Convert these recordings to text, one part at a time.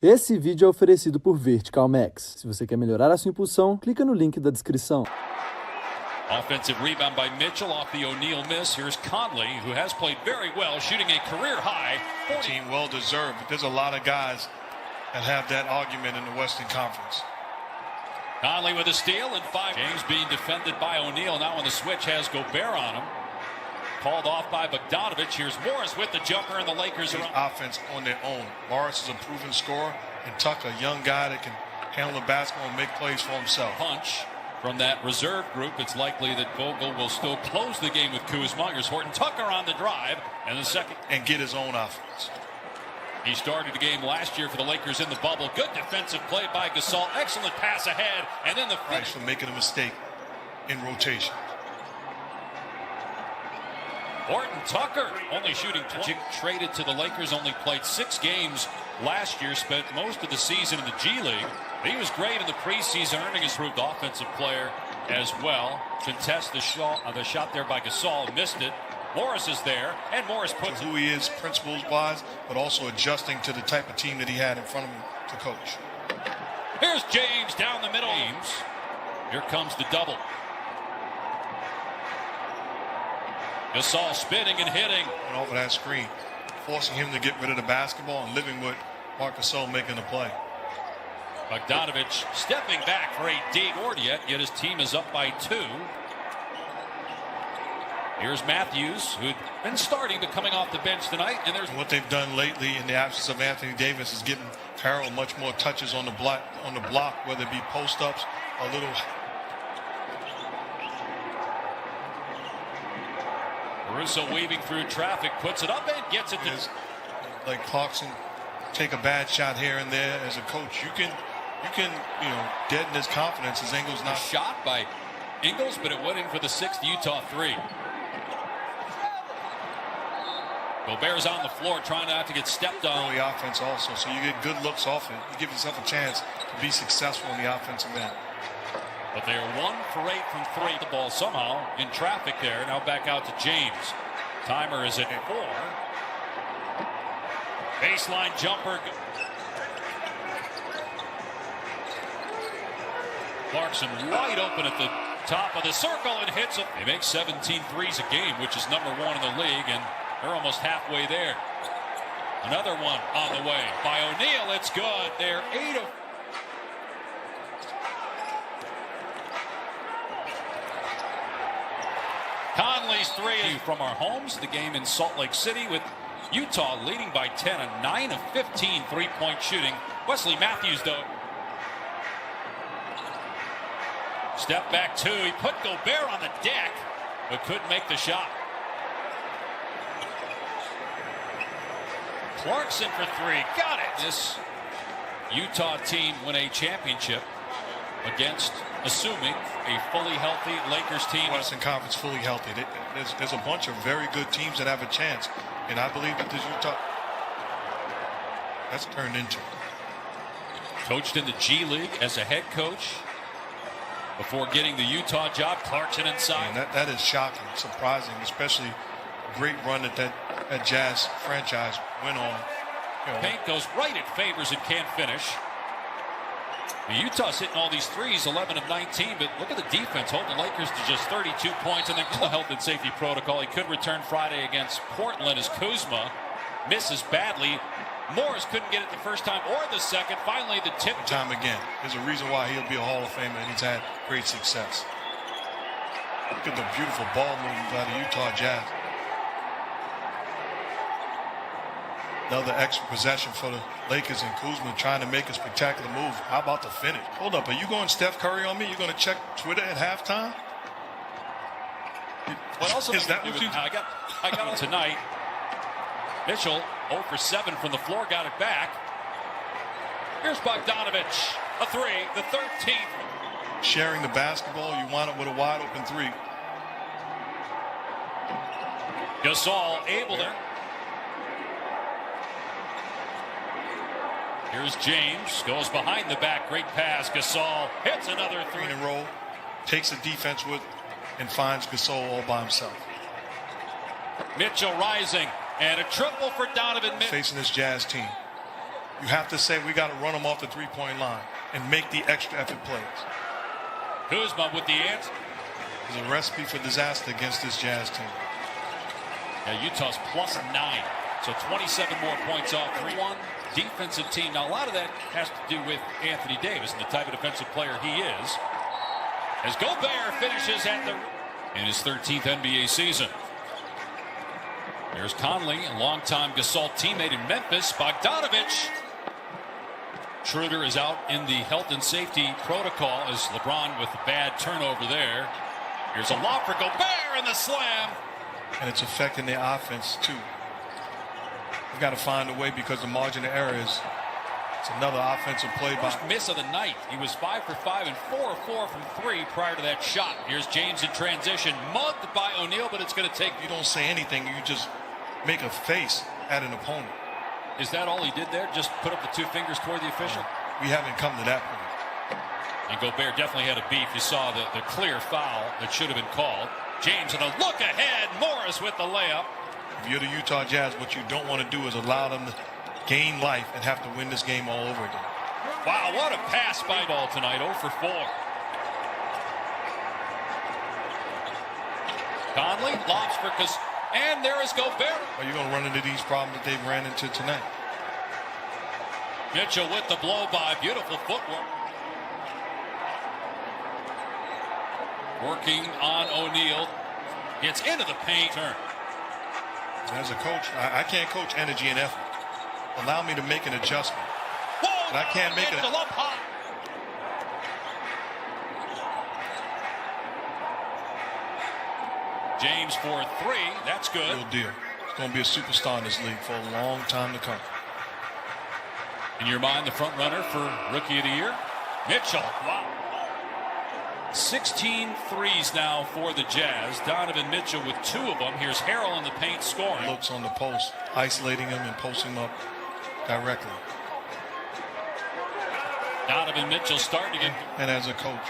Esse vídeo é oferecido por Vertical Max. Se você quer melhorar a sua impulsão, clica no link da descrição. Offensive rebound by Mitchell off the O'Neal miss. Here's Conley, who has played very well, shooting a career high. Team well deserved, but there's a lot of guys that have that argument in the Western Conference. Conley with a steal and 5. James being defended by O'Neal. Now on the switch has Gobert on him. Called off by Bogdanovich. Here's Morris with the jumper, and the Lakers are on offense on their own. Morris is a proven scorer, and Tucker, a young guy that can handle the basketball and make plays for himself. Punch from that reserve group. It's likely that Vogel will still close the game with Kuzma. Here's Horton Tucker on the drive, and the second. And get his own offense. He started the game last year for the Lakers in the bubble. Good defensive play by Gasol. Excellent pass ahead, and then the finish. For making a mistake in rotation. Horton Tucker only shooting 20. Traded to the Lakers, only played 6 games last year, spent most of the season in the G League. He was great in the preseason, earning his improved offensive player as well. Contest the shot there by Gasol, missed it. Morris is there, and Morris puts who he is principles-wise, but also adjusting to the type of team that he had in front of him to coach. Here's James down the middle. James. Here comes the double. Gasol spinning and hitting. And over that screen, forcing him to get rid of the basketball and living with Marc Gasol making the play. Bogdanovich stepping back for a dig board yet his team is up by 2. Here's Matthews, who'd been starting but coming off the bench tonight. And there's what they've done lately in the absence of Anthony Davis is giving Harold much more touches on the block, whether it be post-ups or little. Caruso weaving through traffic, puts it up and gets it to. Like Clarkson, take a bad shot here and there. As a coach, you can deaden his confidence as Ingles not shot by Ingles, but it went in for the 6th Utah 3. Gobert's on the floor trying not to get stepped on. Early offense also, so you get good looks off it. You give yourself a chance to be successful in the offensive end. But they are 1 for 8 from 3. The ball somehow in traffic there. Now back out to James. Timer is at 4. Baseline jumper. Clarkson wide open at the top of the circle and hits it. They make 17 threes a game, which is number 1 in the league, and they're almost halfway there. Another one on the way by O'Neal. It's good. They're 8 of. Conley's 3 from our homes. The game in Salt Lake City with Utah leading by 10, a 9 of 15 3-point shooting. Wesley Matthews, though. Step back 2. He put Gobert on the deck, but couldn't make the shot. Clarkson for 3. Got it. This Utah team win a championship against, assuming, a fully healthy Lakers team. Western Conference fully healthy. There's a bunch of very good teams that have a chance, and I believe that this Utah that's turned into. Coached in the G League as a head coach before getting the Utah job. Clarkson inside. And that is shocking, surprising, especially a great run that Jazz franchise went on. Paint goes right at Favors and can't finish. Utah's hitting all these threes, 11 of 19, but look at the defense, holding the Lakers to just 32 points. And then the health and safety protocol. He could return Friday against Portland as Kuzma misses badly. Morris couldn't get it the first time or the second. Finally, the tip. Time again. There's a reason why he'll be a Hall of Famer, and he's had great success. Look at the beautiful ball movement by the Utah Jazz. Another extra possession for the Lakers, and Kuzma trying to make a spectacular move. How about the finish? Hold up, are you going Steph Curry on me? You're going to check Twitter at halftime? What else is that? What you I got it tonight. Mitchell 0 for 7 from the floor, got it back. Here's Bogdanovich, a 3, the 13th. Sharing the basketball, you wind up with a wide open 3. Gasol able to. Here's James, goes behind the back, great pass. Gasol hits another 3 in a row, takes the defense with, and finds Gasol all by himself. Mitchell rising, and a triple for Donovan Mitchell. Facing this Jazz team. You have to say we got to run them off the three-point line and make the extra effort plays. Kuzma with the answer. There's a recipe for disaster against this Jazz team. Yeah, Utah's +9, so 27 more points off 3-1 defensive team. Now, a lot of that has to do with Anthony Davis and the type of defensive player he is. As Gobert finishes in his 13th NBA season. There's Conley, a longtime Gasol teammate in Memphis. Bogdanovich. Schroeder is out in the health and safety protocol as LeBron with a bad turnover there. Here's a lob for Gobert and the slam. And it's affecting their offense, too. We've got to find a way because the margin of error is it's another offensive play by. First miss of the night. He was 5 for 5 and 4 of 4 from 3 prior to that shot. Here's James in transition. Mugged by O'Neal, but it's going to take. You don't say anything. You just make a face at an opponent. Is that all he did there? Just put up the 2 fingers toward the official? We haven't come to that point. And Gobert definitely had a beef. You saw the clear foul that should have been called. James and a look ahead. Morris with the layup. If you're the Utah Jazz, what you don't want to do is allow them to gain life and have to win this game all over again. Wow, what a pass by ball tonight. 0 for 4. Conley lobs for and there is Gobert. Are you going to run into these problems that they've ran into tonight? Mitchell with the blow by. Beautiful footwork. Working on O'Neal. Gets into the paint. Turn. As a coach, I can't coach energy and effort. Allow me to make an adjustment. Whoa, but I can't make it. Up high. James for 3. That's good. Real deal. He's going to be a superstar in this league for a long time to come. In your mind, the front runner for Rookie of the Year? Mitchell. Wow. 16 threes now for the Jazz. Donovan Mitchell with 2 of them. Here's Harrell in the paint scoring. Looks on the post, isolating him and posting him up directly. Donovan Mitchell starting it. And as a coach,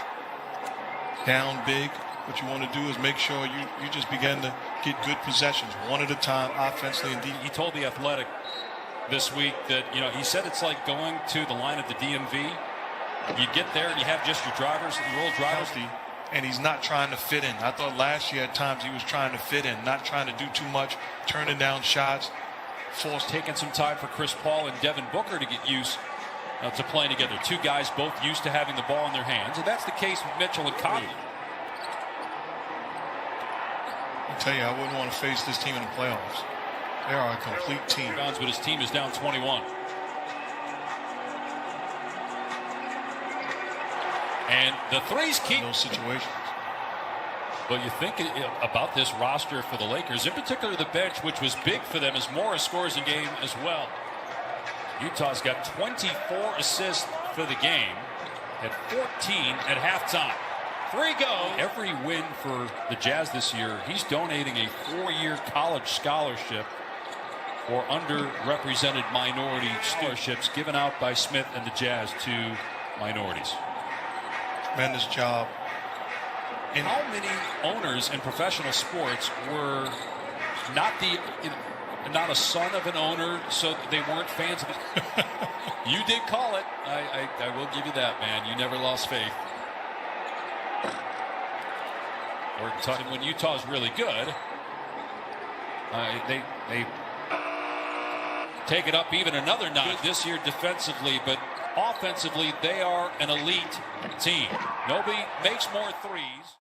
down big, what you want to do is make sure you just begin to get good possessions, one at a time, offensively and defensively. He told The Athletic this week that, he said it's like going to the line at the DMV. You get there and you have just your drivers, your old drivers. Healthy, and he's not trying to fit in. I thought last year at times he was trying to fit in, not trying to do too much, turning down shots. Taking some time for Chris Paul and Devin Booker to get used to playing together. 2 guys both used to having the ball in their hands, and that's the case with Mitchell and Conley. I tell you, I wouldn't want to face this team in the playoffs. They are a complete team. But his team is down 21. And the threes keep those situations. But you think about this roster for the Lakers, in particular the bench, which was big for them as Morris scores a game as well. Utah's got 24 assists for the game, at 14 at halftime. 3 go. Every win for the Jazz this year, he's donating a 4-year college scholarship for underrepresented minority scholarships given out by Smith and the Jazz to minorities. Tremendous job. And how many owners in professional sports were not a son of an owner, so they weren't fans of it? You did call it. I will give you that, man. You never lost faith. When Utah's really good, they take it up even another notch this year defensively, but offensively they are an elite team. Nobody makes more threes.